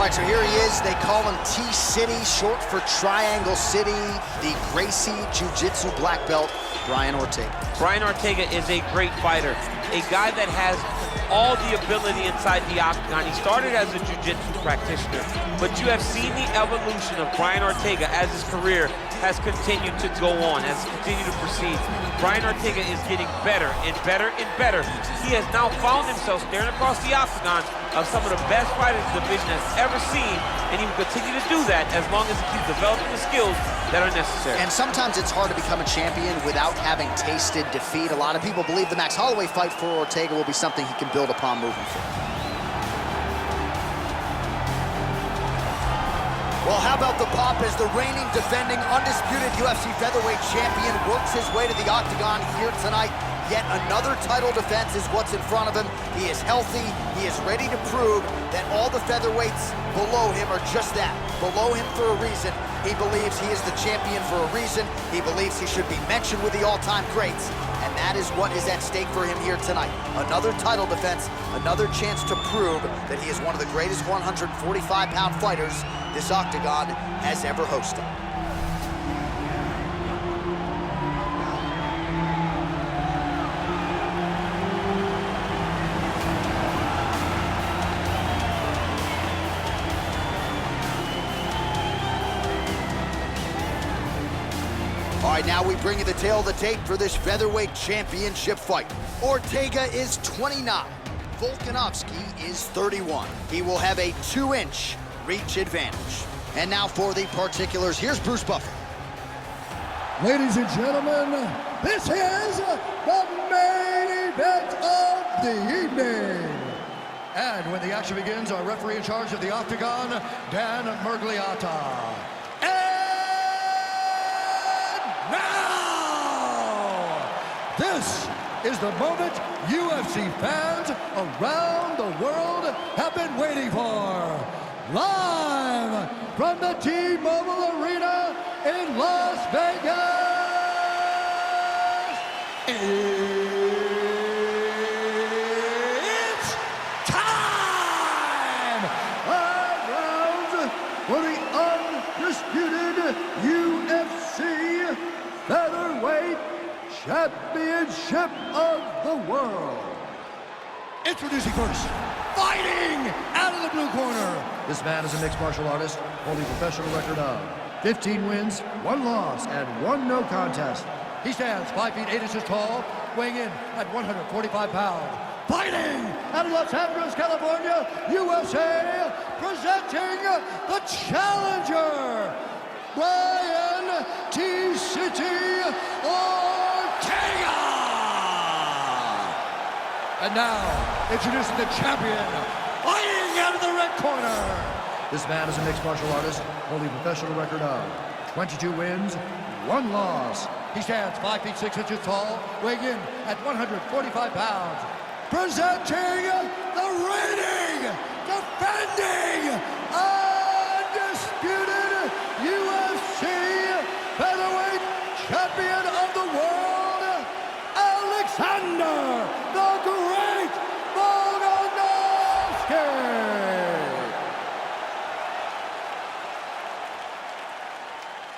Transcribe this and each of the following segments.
right, so here he is. They call him T-City, short for Triangle City. The Gracie Jiu-Jitsu black belt, Braian Ортега. Braian Ортеga is a great fighter, a guy that has all the ability inside the octagon. He started as a jiu-jitsu practitioner, but you have seen the evolution of Braian Ортеga as his career has continued to go on, has continued to proceed. Braian Ортеga is getting better and better and better. He has now found himself staring across the octagon of some of the best fighters the division has ever seen, and he will continue to do that as long as he keeps developing the skills that are necessary. And sometimes it's hard to become a champion without having tasted defeat. A lot of people believe the Max Holloway fight for Ортега will be something he can build upon moving forward. Well, how about the pop as the reigning, defending, undisputed UFC featherweight champion works his way to the octagon here tonight. Yet another title defense is what's in front of him. He is healthy. He is ready to prove that all the featherweights below him are just that, below him for a reason. He believes he is the champion for a reason. He believes he should be mentioned with the all-time greats. And that is what is at stake for him here tonight. Another title defense, another chance to prove that he is one of the greatest 145-pound fighters this octagon has ever hosted. All right, now we bring you the tail of the tape for this featherweight championship fight. Ортега is 29. Volkanovski is 31. He will have a 2-inch reach advantage. And now for the particulars, here's Bruce Buffer. Ladies and gentlemen, this is the main event of the evening. And when the action begins, our referee in charge of the octagon, Dan Mergliata. Now, this is the moment UFC fans around the world have been waiting for. Live from the T-Mobile Arena in Las Vegas, it's time! 5 rounds for the undisputed UFC Featherweight Championship of the World. Introducing first, fighting out of the blue corner. This man is a mixed martial artist, holding a professional record of 15 wins, 1 loss, and 1 no contest. He stands 5 feet 8 inches tall, weighing in at 145 pounds. Fighting out of Los Angeles, California, USA, presenting the challenger, Braian T-City Ортеga! And now, introducing the champion, fighting out of the red corner. This man is a mixed martial artist, holding a professional record of 22 wins, 1 loss. He stands 5 feet 6 inches tall, weighing in at 145 pounds. Presenting the reigning, defending, undisputed UFC featherweight champion of the world, Alexandr the Great Volkanovski.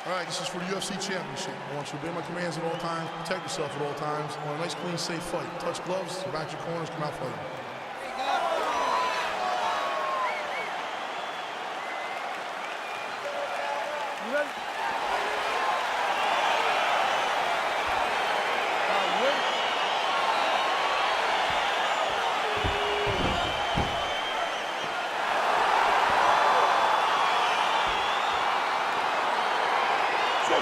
All right, this is for the UFC Championship. I want you to obey my commands at all times, protect yourself at all times. I want a nice, clean, safe fight. Touch gloves, back your corners, come out fighting. You ready?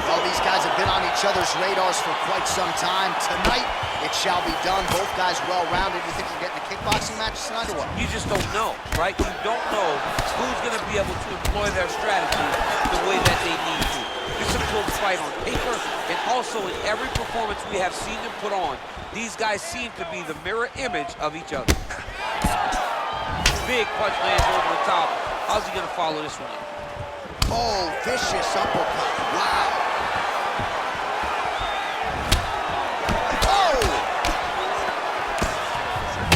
Well, these guys have been on each other's radars for quite some time. Tonight, it shall be done. Both guys well-rounded. You think we're getting a kickboxing match tonight or what? You just don't know, right? You don't know who's going to be able to employ their strategy the way that they need to. This is a close fight on paper, and also in every performance we have seen them put on, these guys seem to be the mirror image of each other. Big punch lands over the top. How's he going to follow this one up? Oh, vicious uppercut. Wow. Oh!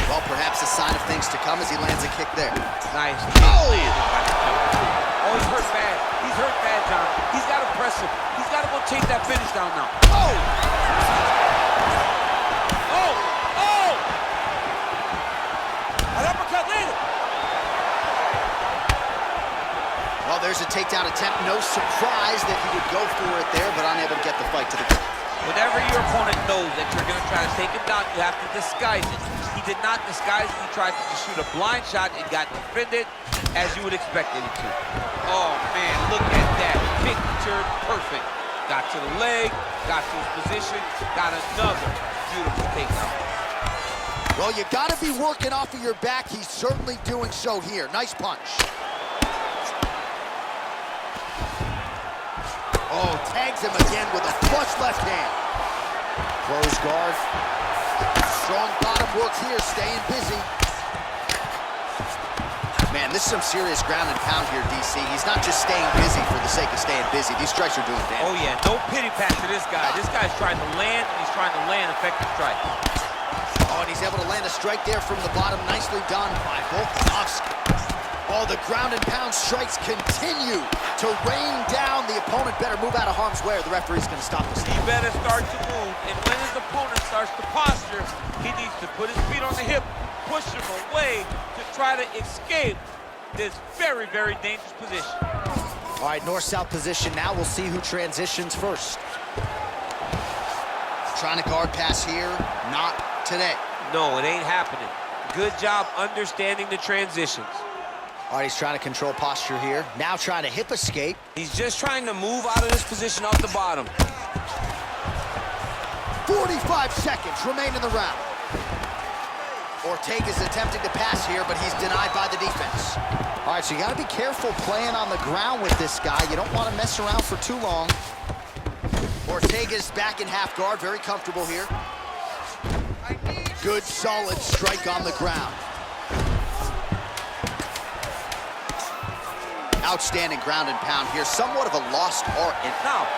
Well, perhaps a sign of things to come as he lands a kick there. Nice. Oh! Landed by the aggressive. He's got to go take that finish down now. Oh! Oh! Oh! An uppercut later. Well, there's a takedown attempt. No surprise that he would go for it there, but unable to get the fight to the ground. Whenever your opponent knows that you're going to try to take him down, you have to disguise it. He did not disguise it. He tried to just shoot a blind shot and got defended as you would expect him to. Oh, man, look at that. Picture perfect. Got to the leg, got to his position, got another beautiful takedown. Well, you got to be working off of your back. He's certainly doing so here. Nice punch. Oh, tags him again with a flush left hand. Close guard. Strong bottom work here, staying busy. Man, this is some serious ground and pound here, DC. He's not just staying busy for the sake of staying busy. These strikes are doing damage. Oh, yeah, no pity pat to this guy. This guy's trying to land, and he's trying to land effective strikes. Oh, and he's able to land a strike there from the bottom. Nicely done by Volkановski. Oh, the ground and pound strikes continue to rain down. The opponent better move out of harm's way or the referee's going to stop this. He better start to move, and when his opponent starts to posture, he needs to put his feet on the hip, push him away to try to escape this very, very dangerous position. All right, north-south position now. We'll see who transitions first. Trying to guard pass here. Not today. No, it ain't happening. Good job understanding the transitions. All right, he's trying to control posture here. Now trying to hip escape. He's just trying to move out of this position off the bottom. 45 seconds remain in the round. Ortega's attempting to pass here, but he's denied by the defense. All right, so you got to be careful playing on the ground with this guy. You don't want to mess around for too long. Ortega's back in half guard, very comfortable here. Good, solid strike on the ground. Outstanding ground and pound here. Somewhat of a lost art. Now,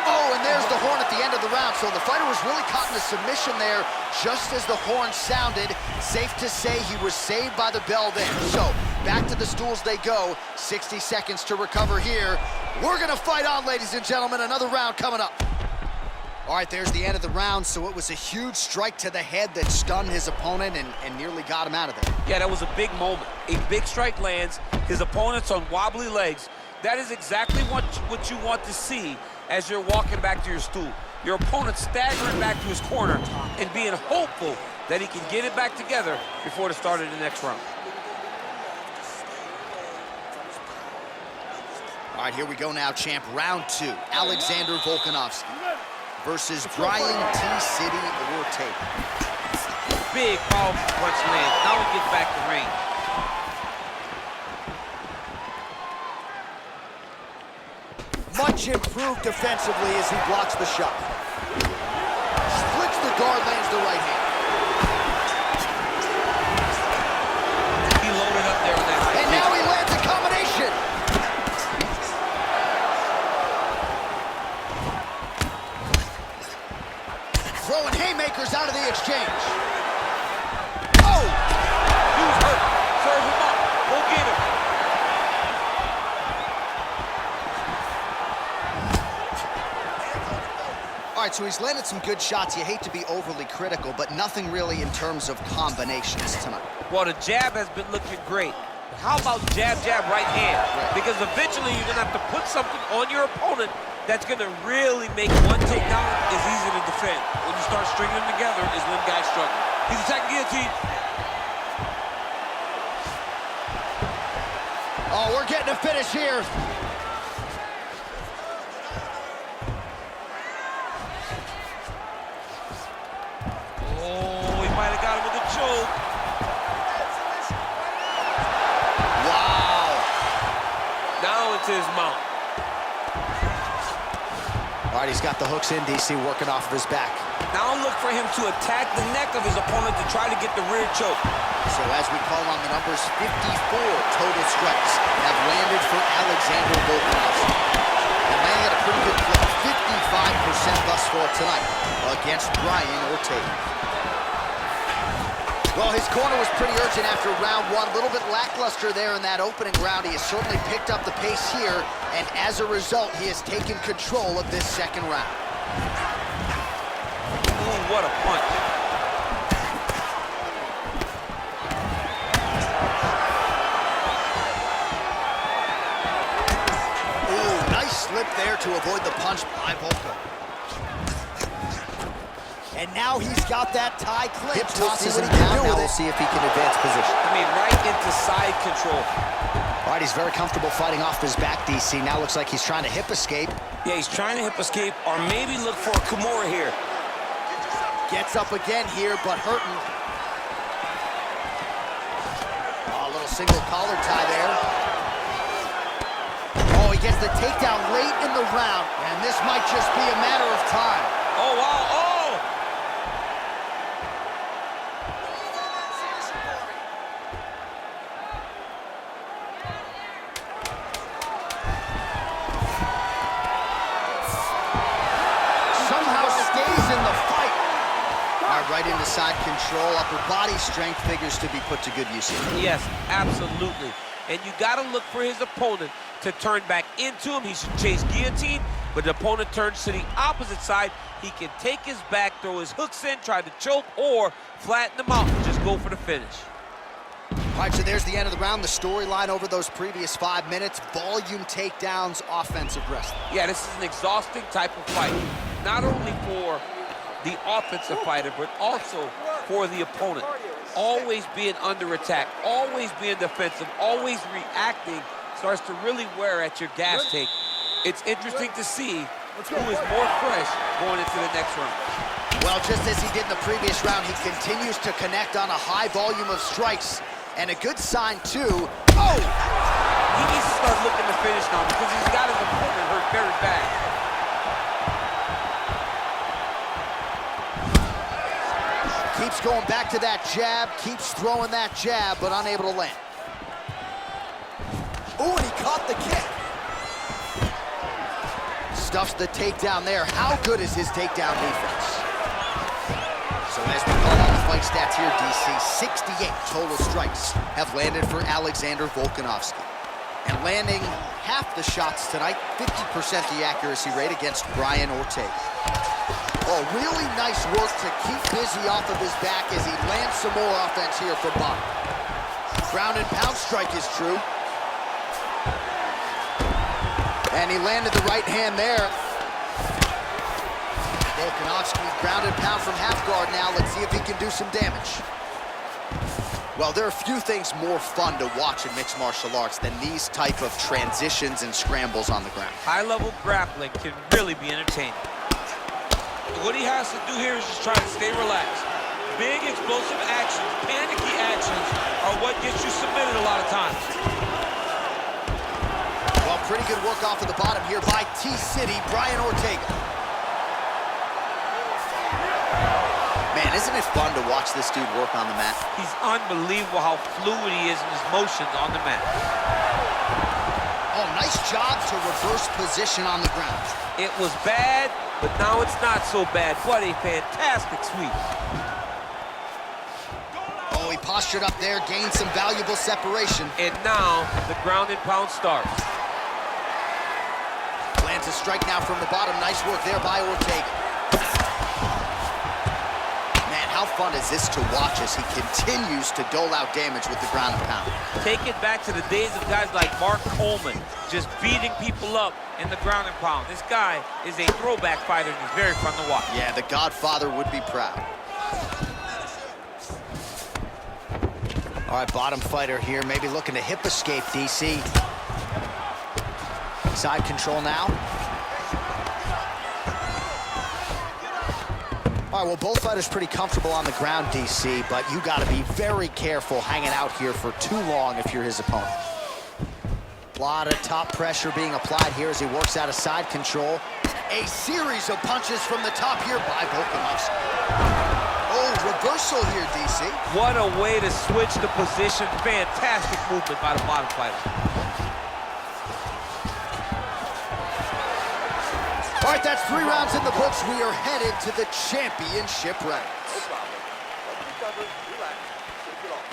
oh, and there's the horn at the end of the round. So the fighter was really caught in a submission there just as the horn sounded. Safe to say he was saved by the bell there. So back to the stools they go. 60 seconds to recover here. We're going to fight on, ladies and gentlemen. Another round coming up. All right, there's the end of the round. So it was a huge strike to the head that stunned his opponent and nearly got him out of there. yeah, that was a big moment. A big strike lands. His opponent's on wobbly legs. That is exactly what you want to see as you're walking back to your stool. Your opponent staggering back to his corner and being hopeful that he can get it back together before the start of the next round. All right, here we go now, champ. Round 2. Alexandr Volkanovski versus Braian T-City Ortega. Big, powerful punch lands. Now he gets back to range. Much improved defensively as he blocks the shot. Splits the guard, lands the right hand. He loaded up there with that right And kick. now he lands a combination. Throwing haymakers out of the exchange. Oh! Dude's hurt. Serve him up. Go get him. All right, so he's landed some good shots. You hate to be overly critical, but nothing really in terms of combinations tonight. Well, the jab has been looking great. How about jab, jab, right hand? Because eventually you're going to have to put something on your opponent that's going to really make one takedown is easy to defend. When you start stringing them together is when guys struggle. He's attacking guillotine. Oh, we're getting a finish here. Oh, he might have got him with a choke. Wow. Now it's his mount. All right, he's got the hooks in, DC, working off of his back. Now look for him to attack the neck of his opponent to try to get the rear choke. So as we call on the numbers, 54 total strikes have landed for Alexandr Volkanovski. And landing at a pretty good clip, 55% thus far tonight against Braian Ортега. Well, his corner was pretty urgent after round 1. A little bit lackluster there in that opening round. He has certainly picked up the pace here And as a result, he has taken control of this second round. Ooh, what a punch. Ooh, nice slip there to avoid the punch by Volko. And now he's got that tie clinched. We'll see what he can do with it. We'll see if he can advance position. I mean, right into side control. All right, he's very comfortable fighting off his back, DC. Now looks like he's trying to hip escape. Yeah, he's trying to hip escape or maybe look for a Kimura here. Gets up again here, but hurting. Oh, a little single collar tie there. Oh, he gets the takedown late in the round, and this might just be a matter of time. Oh, wow, oh! Right into side control, upper body strength figures to be put to good use here. Yes, absolutely. And you got to look for his opponent to turn back into him. He should chase guillotine, but the opponent turns to the opposite side. He can take his back, throw his hooks in, try to choke, or flatten him out and just go for the finish. All right, so there's the end of the round. The storyline over those previous 5 minutes, volume takedowns, offensive wrestling. Yeah, this is an exhausting type of fight. Not only for the offensive fighter, but also for the opponent. Always being under attack, always being defensive, always reacting starts to really wear at your gas tank. It's interesting to see who is more fresh going into the next round. Well, just as he did in the previous round, he continues to connect on a high volume of strikes. And a good sign, too. Oh! He needs to start looking to finish now because he's got his opponent hurt very bad. Keeps going back to that jab, keeps throwing that jab, but unable to land. Ooh, and he caught the kick. Stuffs the takedown there. How good is his takedown defense? So as we call on the fight stats here, DC, 68 total strikes have landed for Alexandr Volkanovski. And landing half the shots tonight, 50% the accuracy rate against Braian Ортега. Oh, really nice work to keep busy off of his back as he lands some more offense here from bottom. Ground and pound strike is true. And he landed the right hand there. Volkanovski ground and pound from half guard now. Let's see if he can do some damage. Well, there are few things more fun to watch in mixed martial arts than these type of transitions and scrambles on the ground. High-level grappling can really be entertaining. What he has to do here is just try to stay relaxed. Big, explosive actions, panicky actions are what gets you submitted a lot of times. Well, pretty good work off of the bottom here by T-City, Braian Ортега. Man, isn't it fun to watch this dude work on the mat? He's unbelievable how fluid he is in his motions on the mat. Oh, nice job to reverse position on the ground. It was bad, but now it's not so bad. What a fantastic sweep. Oh, he postured up there, gained some valuable separation. And now the ground and pound starts. Lands a strike now from the bottom. Nice work there by Ортега. Man, how fun is this to watch as he continues to dole out damage with the ground and pound. Take it back to the days of guys like Mark Coleman, just beating people up in the ground and pound. This guy is a throwback fighter, and he's very fun to watch. Yeah, the Godfather would be proud. All right, bottom fighter here, maybe looking to hip escape, DC. Side control now. All right, well, both fighters pretty comfortable on the ground, DC, but you got to be very careful hanging out here for too long if you're his opponent. A lot of top pressure being applied here as he works out of side control. A series of punches from the top here by Volkanovski. Oh, reversal here, DC. What a way to switch the position. Fantastic movement by the bottom fighter. All right, that's 3 rounds in the books. We are headed to the championship rounds. No problem. Let's recover, relax, take it off.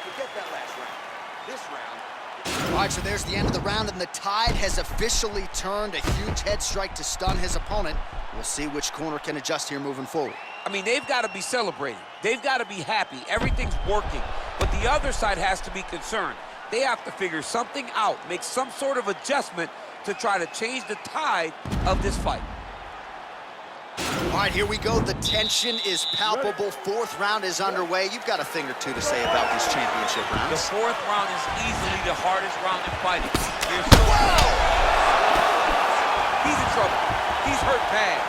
Forget that last round. This round All right, so there's the end of the round, and the tide has officially turned. A huge head strike to stun his opponent. We'll see which corner can adjust here moving forward. I mean, they've got to be celebrating. They've got to be happy. Everything's working. But the other side has to be concerned. They have to figure something out, make some sort of adjustment to try to change the tide of this fight. All right, here we go. The tension is palpable. Fourth round is underway. You've got a thing or two to say about these championship The rounds. fourth round is easily the hardest round in fighting. He's in trouble. He's hurt bad.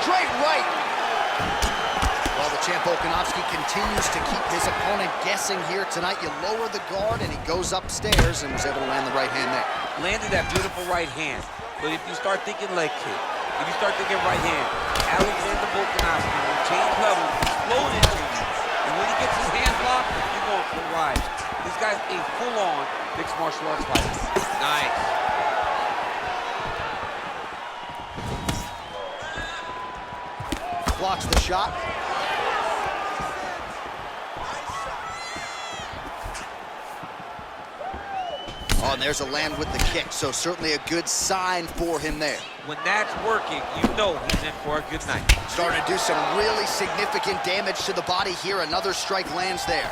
Straight right. Well, the champ Volkanovski continues to keep his opponent guessing here tonight. You lower the guard, and he goes upstairs and was able to land the right hand there. Landed that beautiful right hand. But if you start thinking leg kick, if you start thinking right hand, Alexandr Volkanovski will change levels, explode into you. And when he gets his hand blocked, you're going for a ride. This guy's a full-on mixed martial arts fighter. Nice. Blocks the shot. Oh, and there's a land with the kick, so certainly a good sign for him there. When that's working, you know he's in for a good night. Starting to do some really significant damage to the body here. Another strike lands there.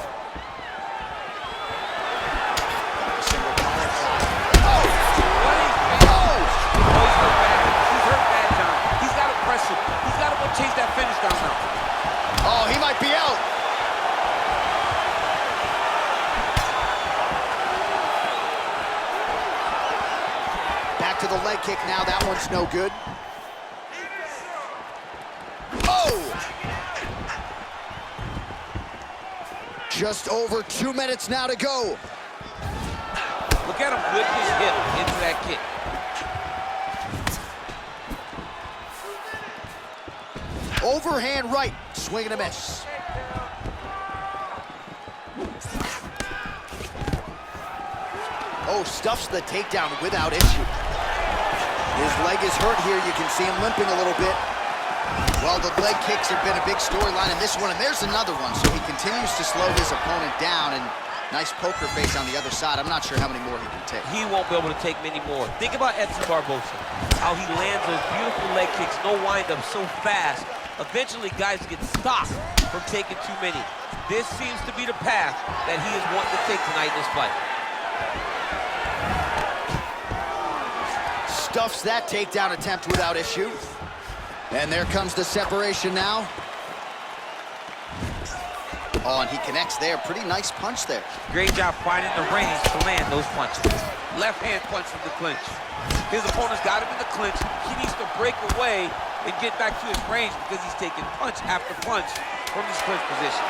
Chase that finish down now. Oh, he might be out. Back to the leg kick now. That one's no good. Oh! Just over 2 minutes now to go. Look at him whip his hip into that kick. Overhand right, swing and a miss. Oh, stuffs the takedown without issue. His leg is hurt here. You can see him limping a little bit. Well, the leg kicks have been a big storyline in this one, and there's another one. So he continues to slow his opponent down, and nice poker face on the other side. I'm not sure how many more he can take. He won't be able to take many more. Think about Edson Barboza, how he lands those beautiful leg kicks, no wind-up, so fast. Eventually, guys get stopped from taking too many. This seems to be the path that he is wanting to take tonight in this fight. Stuffs that takedown attempt without issue. And there comes the separation now. Oh, and he connects there. Pretty nice punch there. Great job finding the range to land those punches. Left hand punch from the clinch. His opponent's got him in the clinch. He needs to break away and get back to his range because he's taking punch after punch from this clinch position.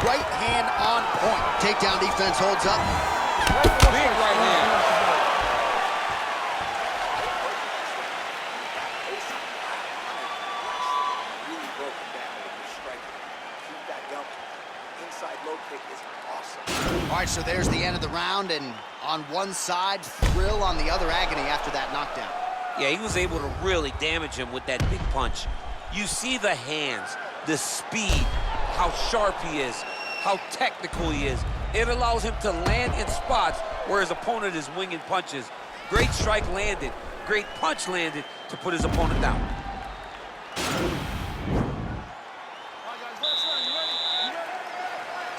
Right hand on point. Takedown defense holds up. Big right hand. Really broken down with the strike. Keep that going. Inside low kick is awesome. All right, so there's the end of the round, and on one side, thrill, on the other, agony after that knockdown. Yeah, he was able to really damage him with that big punch. You see the hands, the speed, how sharp he is, how technical he is. It allows him to land in spots where his opponent is winging punches. Great strike landed, great punch landed to put his opponent down.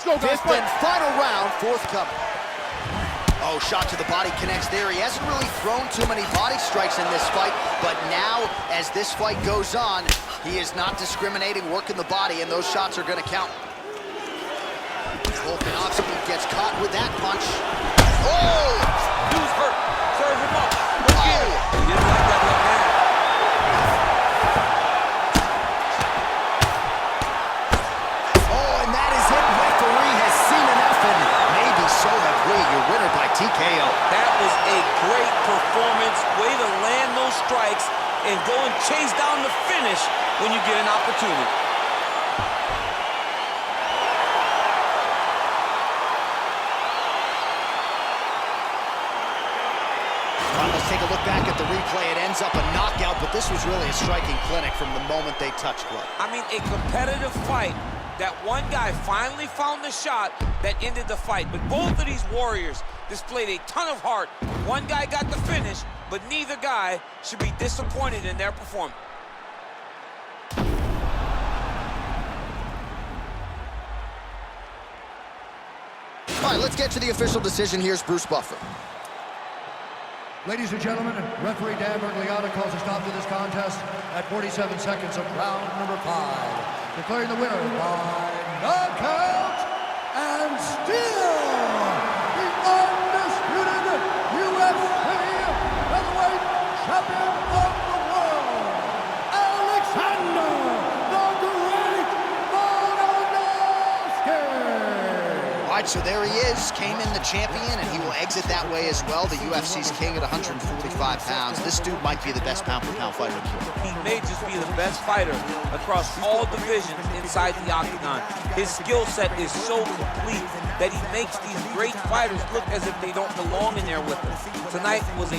Fifth and final round, forthcoming. Oh, shot to the body connects there. He hasn't really thrown too many body strikes in this fight, but now, as this fight goes on, he is not discriminating, working the body, and those shots are going to count. Volkanovski gets caught with that punch. Oh! Dude's hurt. Serve him up. Look at him. He didn't like that left hand. Oh, and that is it. Referee has seen enough, and maybe so have we. Your winner by TKO. That was a great performance. Way to land those strikes and go and chase down the finish when you get an opportunity. Let's take a look back at the replay. It ends up a knockout, but this was really a striking clinic from the moment they touched gloves. I mean, a competitive fight. That one guy finally found the shot that ended the fight. But both of these warriors displayed a ton of heart. One guy got the finish, but neither guy should be disappointed in their performance. All right, let's get to the official decision. Here's Bruce Buffer. Ladies and gentlemen, referee Dan Bergliata calls a stop to this contest at 47 seconds of round number 5. Declaring the winner by knockout and still the undisputed UFC featherweight champion of the world, Alexander the Great Volkanovski. All right, so there he is, came in the champion, and he will exit that way as well. The UFC's king at 145 pounds. This dude might be the best pound-for-pound fighter in the world. He may just be the best fighter across all divisions inside the octagon. His skill set is so complete that he makes these great fighters look as if they don't belong in there with him. Tonight was a